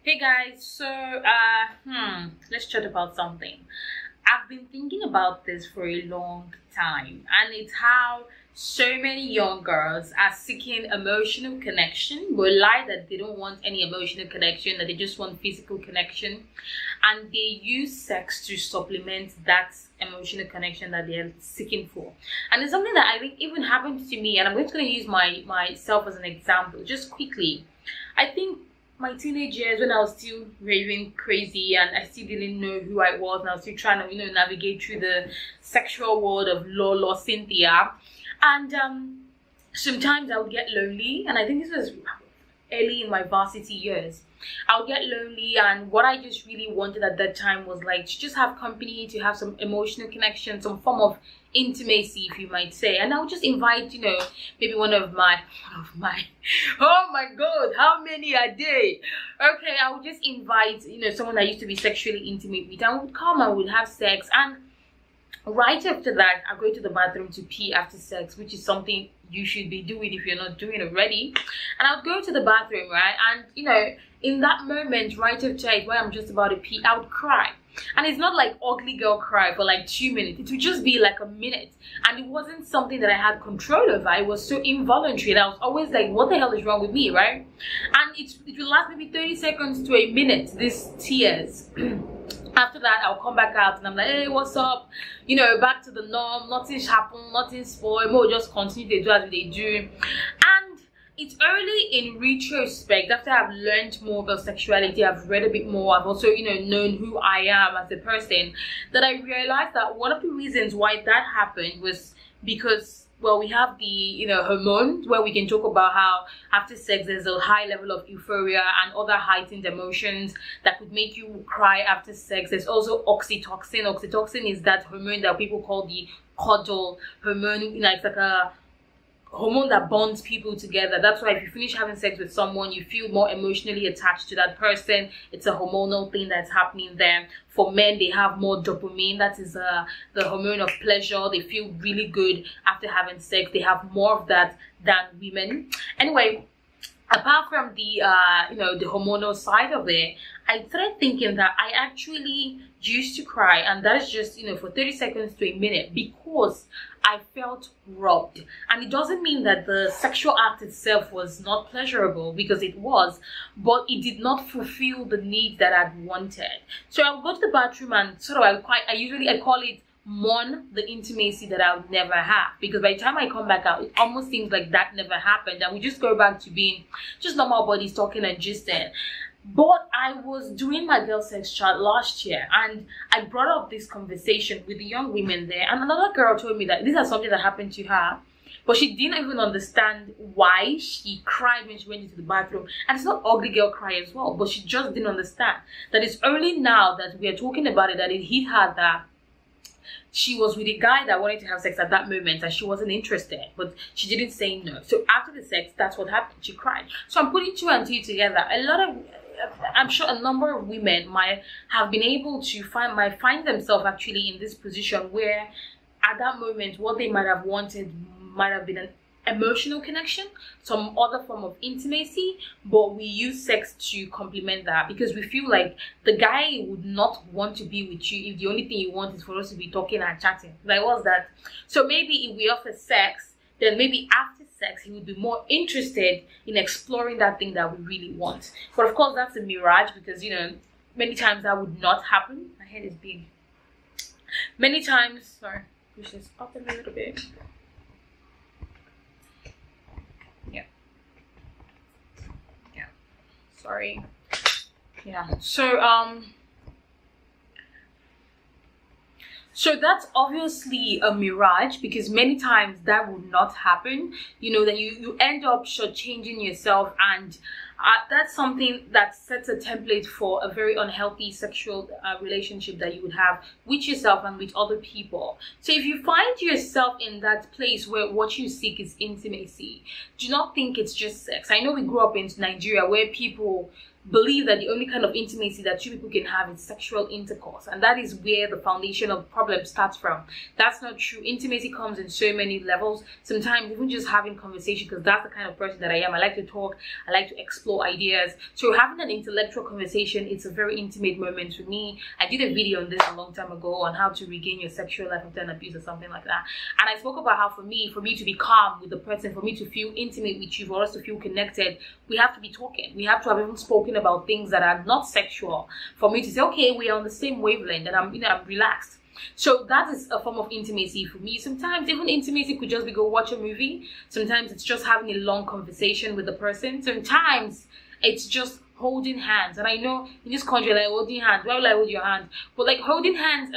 Hey guys, so let's chat about something. I've been thinking about this for a long time, and it's how so many young girls are seeking emotional connection, but lie that they don't want any emotional connection, that they just want physical connection, and they use sex to supplement that emotional connection that they're seeking for. And it's something that I think even happened to me, and I'm just going to use myself as an example, just quickly. I think my teenage years, when I was still raving crazy and I still didn't know who I was, and I was still trying to navigate through the sexual world of Lolo, Cynthia, and sometimes I would get lonely, and I think this was early in my varsity years. I would get lonely, and what I just really wanted at that time was like to just have company, to have some emotional connection, some form of intimacy, if you might say. And I would just invite, maybe one of my oh my god, how many a day? Okay, I would just invite, someone I used to be sexually intimate with, and would come and would have sex. And right after that, I go to the bathroom to pee after sex, which is something you should be doing if you're not doing it already. And I would go to the bathroom, right? And in that moment, right after it, when I'm just about to pee, I would cry. And it's not like ugly girl cry for like 2 minutes. It would just be like a minute. And it wasn't something that I had control over. It was so involuntary that I was always like, what the hell is wrong with me, right? And it will last maybe 30 seconds to a minute, these tears. After that, I'll come back out and I'm like, hey, what's up? Back to the norm. Nothing's happened, nothing's spoiled. We'll just continue to do as they do. And it's only in retrospect, after I've learned more about sexuality, I've read a bit more, I've also, known who I am as a person, that I realized that one of the reasons why that happened was because, well, we have the, hormones, where we can talk about how after sex there's a high level of euphoria and other heightened emotions that could make you cry after sex. There's also oxytocin. Oxytocin is that hormone that people call the cuddle hormone. It's like a hormone that bonds people together. That's why if you finish having sex with someone, you feel more emotionally attached to that person. It's a hormonal thing that's happening there. For men, they have more dopamine. That is the hormone of pleasure. They feel really good after having sex. They have more of that than women. Anyway, apart from the the hormonal side of it, I started thinking that I actually used to cry, and that is just for 30 seconds to a minute, because I felt robbed. And it doesn't mean that the sexual act itself was not pleasurable, because it was, but it did not fulfill the need that I'd wanted. So I'll go to the bathroom and I call it mourn the intimacy that I'll never have, because by the time I come back out, it almost seems like that never happened, and we just go back to being just normal bodies talking and gisting. But I was doing my girl sex chat last year, and I brought up this conversation with the young women there, and another girl told me that this is something that happened to her, but she didn't even understand why she cried when she went into the bathroom. And it's not ugly girl cry as well, but she just didn't understand that it's only now that we are talking about it that it hit her that she was with a guy that wanted to have sex at that moment, and she wasn't interested, but she didn't say no. So after the sex, that's what happened. She cried. So I'm putting two and two together. I'm sure a number of women might have been able to find themselves actually in this position where at that moment what they might have wanted might have been an emotional connection, some other form of intimacy, but we use sex to complement that, because we feel like the guy would not want to be with you if the only thing you want is for us to be talking and chatting. Like, what's that? So maybe if we offer sex, then maybe after sex he would be more interested in exploring that thing that we really want. But of course that's a mirage, because many times that would not happen. My head is big. Many times, sorry, push this up a little bit. Sorry. Yeah. So that's obviously a mirage, because many times that would not happen. That you end up shortchanging yourself, and that's something that sets a template for a very unhealthy sexual relationship that you would have with yourself and with other people. So if you find yourself in that place where what you seek is intimacy, do not think it's just sex. I know we grew up in Nigeria where people believe that the only kind of intimacy that two people can have is sexual intercourse, and that is where the foundation of problem starts from. That's not true. Intimacy comes in so many levels. Sometimes even just having conversation, because that's the kind of person that I am. I like to talk, I like to explore ideas. So having an intellectual conversation, it's a very intimate moment for me. I did a video on this a long time ago on how to regain your sexual life after an abuse or something like that, and I spoke about how for me to be calm with the person, for me to feel intimate with you, for us to feel connected, we have to be talking. We have to have even spoken about things that are not sexual, for me to say, okay, we are on the same wavelength, and I'm relaxed. So that is a form of intimacy for me. Sometimes even intimacy could just be go watch a movie. Sometimes it's just having a long conversation with the person. Sometimes it's just holding hands. And I know in this country, like holding hands, why will I hold your hand? But like holding hands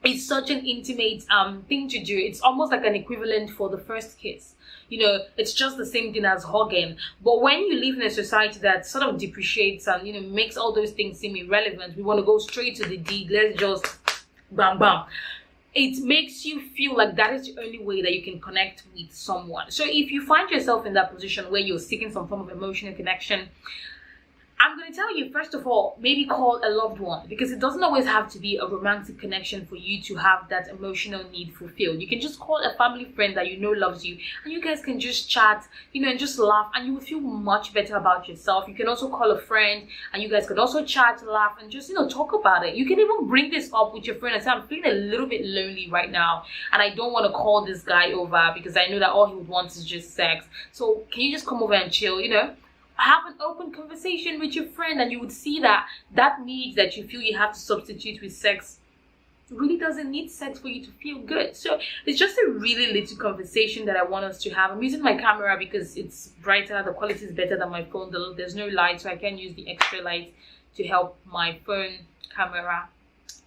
it's such an intimate thing to do. It's almost like an equivalent for the first kiss. It's just the same thing as hugging. But when you live in a society that sort of depreciates and makes all those things seem irrelevant, we want to go straight to the deed. Let's just bam bam. It makes you feel like that is the only way that you can connect with someone. So if you find yourself in that position where you're seeking some form of emotional connection, I'm going to tell you, first of all, maybe call a loved one, because it doesn't always have to be a romantic connection for you to have that emotional need fulfilled. You can just call a family friend that you know loves you, and you guys can just chat, and just laugh, and you will feel much better about yourself. You can also call a friend, and you guys can also chat, laugh, and just, talk about it. You can even bring this up with your friend and say, I'm feeling a little bit lonely right now, and I don't want to call this guy over because I know that all he would want is just sex. So can you just come over and chill, Have an open conversation with your friend, and you would see that need that you feel you have to substitute with sex really doesn't need sex for you to feel good. So it's just a really little conversation that I want us to have. I'm using my camera because it's brighter, the quality is better than my phone. There's no light, so I can use the extra light to help my phone camera.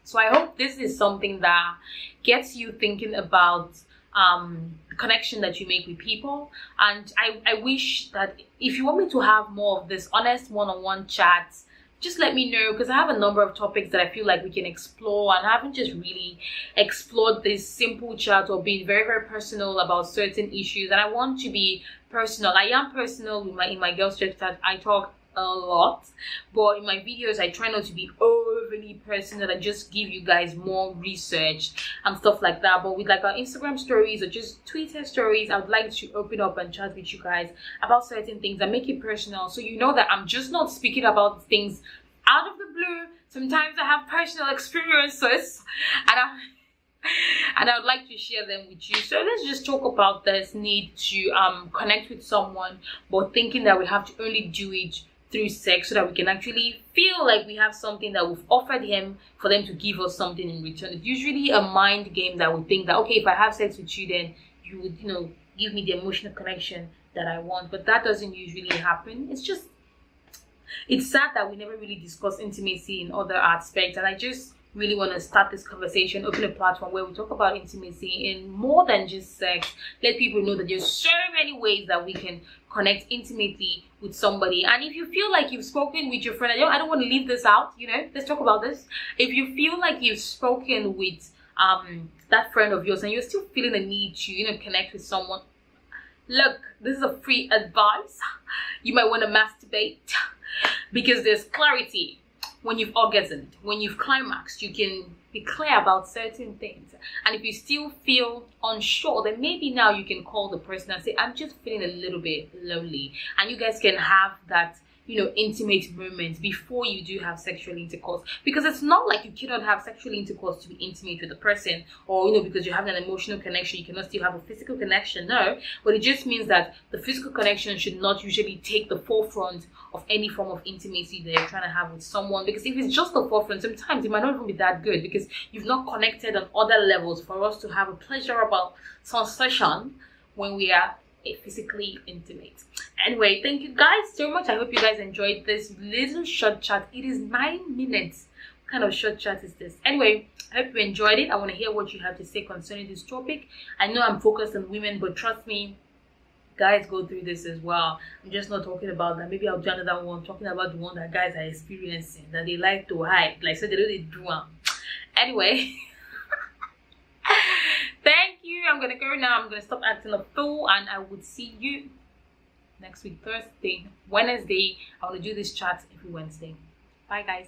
So I hope this is something that gets you thinking about connection that you make with people. And I wish that if you want me to have more of this honest one-on-one chats, just let me know, because I have a number of topics that I feel like we can explore, and I haven't just really explored this simple chat or being very, very personal about certain issues. And I want to be personal. I am personal in my girls chat that I talk a lot, but in my videos I try not to be overly personal and just give you guys more research and stuff like that. But with like our Instagram stories or just Twitter stories, I would like to open up and chat with you guys about certain things and make it personal, so you know that I'm just not speaking about things out of the blue. Sometimes I have personal experiences, and I would like to share them with you. So let's just talk about this need to connect with someone, but thinking that we have to only do it through sex, so that we can actually feel like we have something that we've offered him for them to give us something in return. It's usually a mind game that we think that, okay, if I have sex with you, then you would, give me the emotional connection that I want. But that doesn't usually happen. It's sad that we never really discuss intimacy in other aspects, and I just really want to start this conversation, open a platform where we talk about intimacy in more than just sex. Let people know that there's so many ways that we can connect intimately with somebody. And if you feel like you've spoken with your friend, I don't want to leave this out, let's talk about this. If you feel like you've spoken with that friend of yours and you're still feeling a need to connect with someone, look, this is a free advice. You might want to masturbate, because there's clarity. When you've orgasmed, when you've climaxed, you can be clear about certain things. And if you still feel unsure, then maybe now you can call the person and say, I'm just feeling a little bit lonely. And you guys can have that, intimate moment before you do have sexual intercourse. Because it's not like you cannot have sexual intercourse to be intimate with a person, or, because you're having an emotional connection, you cannot still have a physical connection. No, but it just means that the physical connection should not usually take the forefront of any form of intimacy that you're trying to have with someone. Because if it's just the forefront, sometimes it might not even be that good, because you've not connected on other levels for us to have a pleasurable sensation when we are physically intimate. Anyway, thank you guys so much. I hope you guys enjoyed this little short chat. It is 9 minutes. What kind of short chat is this? Anyway, I hope you enjoyed it. I want to hear what you have to say concerning this topic. I know I'm focused on women, but trust me, guys go through this as well. I'm just not talking about that. Maybe I'll do another one talking about the one that guys are experiencing, that they like to hide, like so they don't do them. Anyway, thank you. I'm gonna go now. I'm gonna stop acting a fool, and I would see you next week Thursday, Wednesday. I want to do this chat every Wednesday. Bye guys.